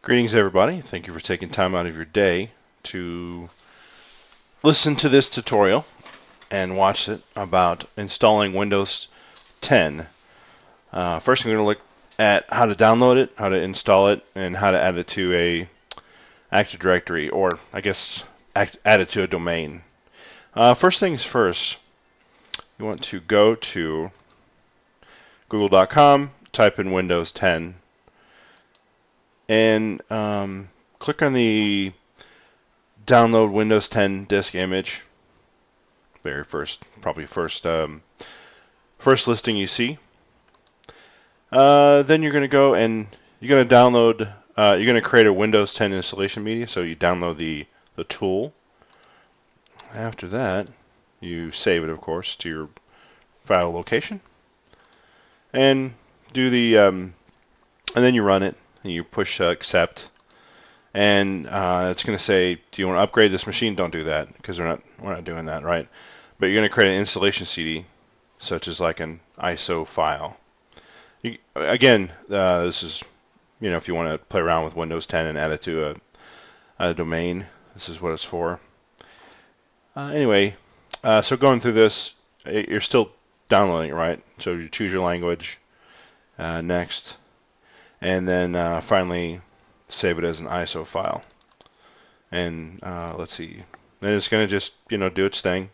Greetings, everybody. Thank you for taking time out of your day to listen to this tutorial and watch it about installing Windows 10. First, I'm going to look at how to download it, how to install it, and how to add it to a Active Directory, or I guess add it to a domain. First things first, you want to go to google.com, type in Windows 10, and click on the download Windows 10 disk image. Very first, probably first listing you see. Then you're going to go and you're going to download. You're going to create a Windows 10 installation media. So you download the tool. After that, you save it, of course, to your file location, and do the and then you run it and you push accept. And it's going to say, do you want to upgrade this machine? Don't do that, because we're not doing that, right? But you're going to create an installation CD, such as like an ISO file. Again, this is, if you want to play around with Windows 10 and add it to a domain, this is what it's for. Anyway, so going through this, you're still downloading it, right? So you choose your language, next, and then finally save it as an ISO file. And let's see, then it's going to just do its thing,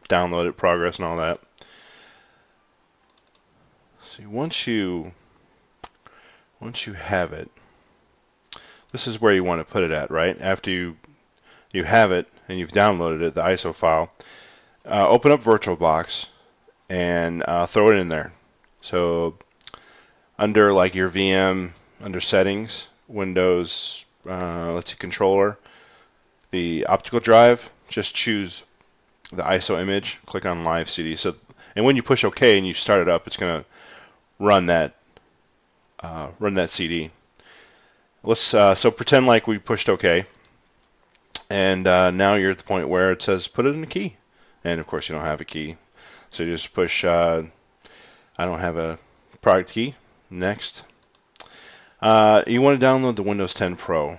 download it, progress, and all that. See, once you have it, this is where you want to put it at, right? After you have it and you've downloaded it, the ISO file, open up VirtualBox and throw it in there. So under like your VM, under settings, Windows, let's see, controller, the optical drive, just choose the ISO image, click on Live CD. So, and when you push OK and you start it up, it's going to run that CD. Let's so pretend like we pushed OK, and now you're at the point where it says put it in the key, and of course you don't have a key, so you just push I don't have a product key. Next, you want to download the Windows 10 Pro,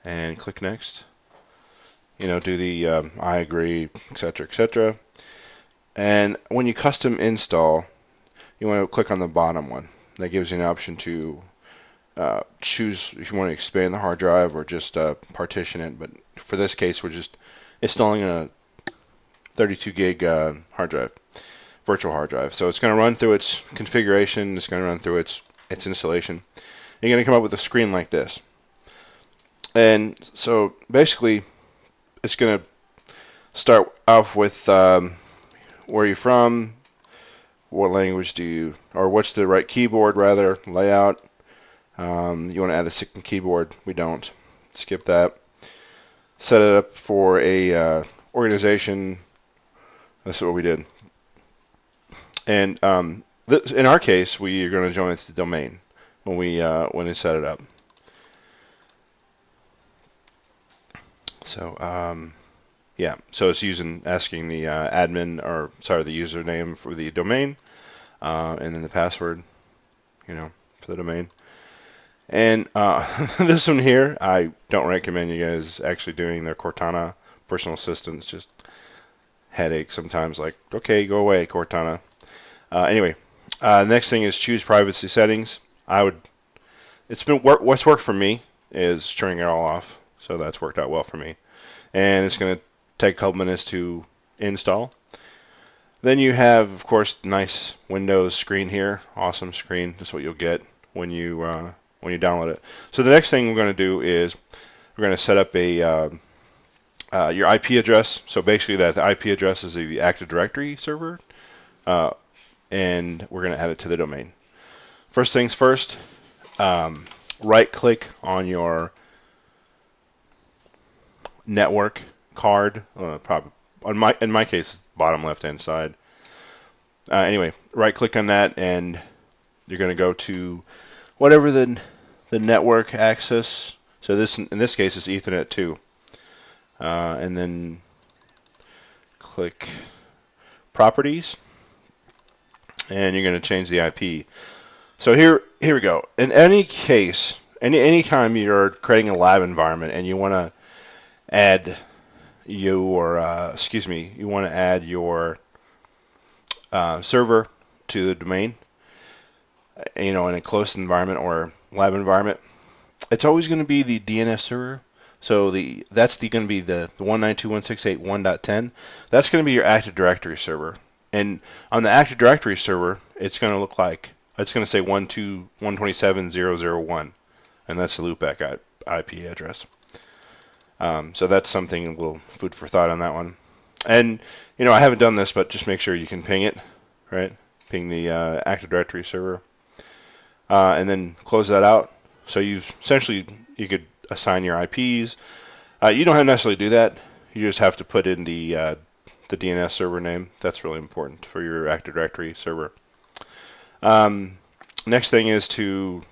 and click next. Do the I agree, etc., etc. And when you custom install, you want to click on the bottom one. That gives you an option to choose if you want to expand the hard drive or just partition it. But for this case, we're just installing a 32 gig hard drive, virtual hard drive. So it's going to run through its configuration. It's going to run through its installation. You're going to come up with a screen like this. And so basically, it's going to start off with where you're from, what language do you, or what's the right keyboard rather, layout. You want to add a second keyboard. We don't. Skip that. Set it up for a organization. That's what we did. And in our case, we are going to join it to the domain when we set it up. So yeah, so it's asking the admin, or sorry, the username for the domain, and then the password, for the domain. And this one here, I don't recommend you guys actually doing the Cortana personal assistants. Just headache sometimes. Like, okay, go away, Cortana. Anyway, next thing is choose privacy settings. What's worked for me is turning it all off. So that's worked out well for me. And it's going to take a couple minutes to install. Then you have, of course, nice Windows screen here. Awesome screen. That's what you'll get when you download it. So the next thing we're going to do is we're going to set up your IP address. So basically the IP address is the Active Directory server, and we're going to add it to the domain. First things first, right-click on your network card, probably in my case, bottom left-hand side. Anyway, right-click on that, and you're going to go to whatever the network access. So in this case, it's Ethernet 2, and then click Properties, and you're going to change the IP. So here we go. In any case, anytime you're creating a lab environment and you want to add you want to add your server to the domain, in a closed environment or lab environment, it's always going to be the DNS server. So that's going to be the 192.168.1.10. That's going to be your Active Directory server. And on the Active Directory server, it's going to say 127.0.0.1, and that's the loopback IP address. So that's something, a little food for thought on that one. And I haven't done this, but just make sure you can ping it, right? Ping the Active Directory server, and then close that out. So you could assign your IPs. You don't have to necessarily do that. You just have to put in the DNS server name. That's really important for your Active Directory server. Next thing is to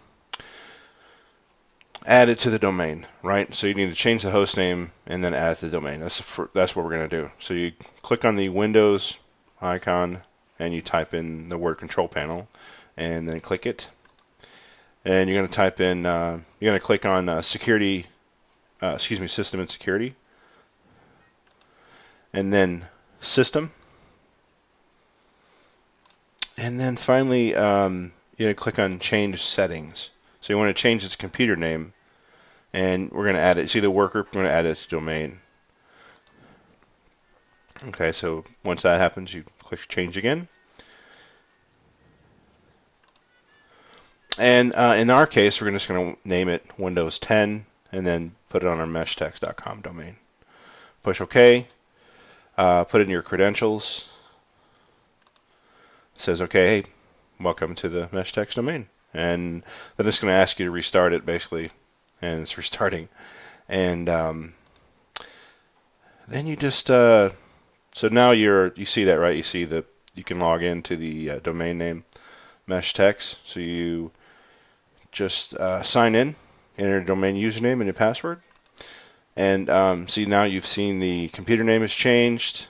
add it to the domain, right? So you need to change the host name and then add it to the domain. That's what we're going to do. So you click on the Windows icon and you type in the word control panel and then click it. And you're going to type in, you're going to click on system and security, and then system, and then finally you're going to click on change settings. So you want to change its computer name, and we're going to add it. See the work group? We're going to add it to domain. Okay, so once that happens, you click change again. And in our case, we're just going to name it Windows 10 and then put it on our meshtext.com domain. Push OK. Put in your credentials. It says, OK, hey, welcome to the meshtext domain. And then it's going to ask you to restart it, basically. And it's restarting. And then you just, so now you see that, right? You see that you can log into the domain name meshtext. So you just sign in, enter your domain username and your password, and see, now you've seen the computer name has changed,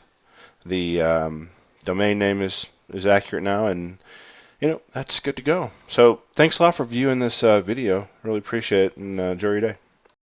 the domain name is accurate now, and that's good to go. So thanks a lot for viewing this video. Really appreciate it, and enjoy your day.